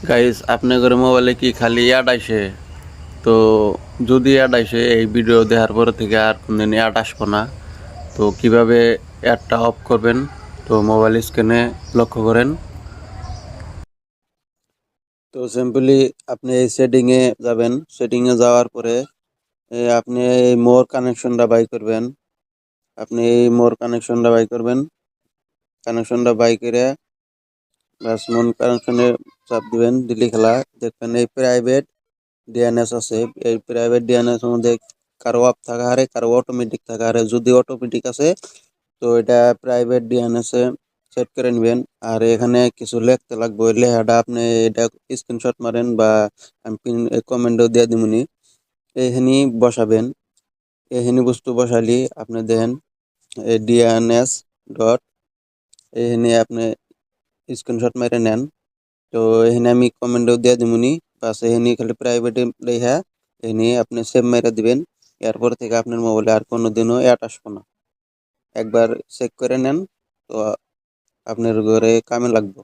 Guys আপনাদের মোবাইলে কি খালি অ্যাড আইসে? তো যদি অ্যাড আইসে এই ভিডিও দেখার পর থেকে আর কোনদিন অ্যাড আসবো না। তো কিভাবে অ্যাডটা অফ করবেন, তো মোবাইল স্ক্রিনে লক্ষ্য করেন। তো সিম্পলি আপনি এই সেটিংয়ে যাবেন। সেটিংয়ে যাওয়ার পরে আপনি এই মোর কানেকশনটা বাই করবেন। আপনি এই মোর কানেকশনটা বাই করবেন। কানেকশনটা বাই করে বাস মোর কানেকশনে চাপ দিবেন, দিলি খেলা দেখবেন এই প্রাইভেট ডিএনএস আছে। এই প্রাইভেট ডিএনএস এর মধ্যে কারো অফ থাকা হারে কারো অটোমেটিক থাকা হারে। যদি অটোমেটিক আছে তো এটা প্রাইভেট ডিএনএস এ সেট করে নেবেন। আর এখানে কিছু লিখতে লাগবে, ওই লেখাটা আপনি এটা স্ক্রিনশট মারেন বা আমি পিন কমেন্টও দিয়ে দিমুনি। এইখানি বসাবেন। এইখানি বস্তু বসালি আপনি দেন এই ডিএনএস ডট, এইখানে আপনি স্ক্রিনশট মেরে নেন। তো এখানে আমি কমেন্টও দিয়ে দিমুনি। বাস এখানে খালি প্রাইভেটে লেখা এখানে আপনি সেভ মেরে দিবেন। এরপর থেকে আপনার মোবাইলে আর কোনোদিনও অ্যাড আসবে না। একবার চেক করে নেন, তো আপনার ঘরে কামে লাগবে।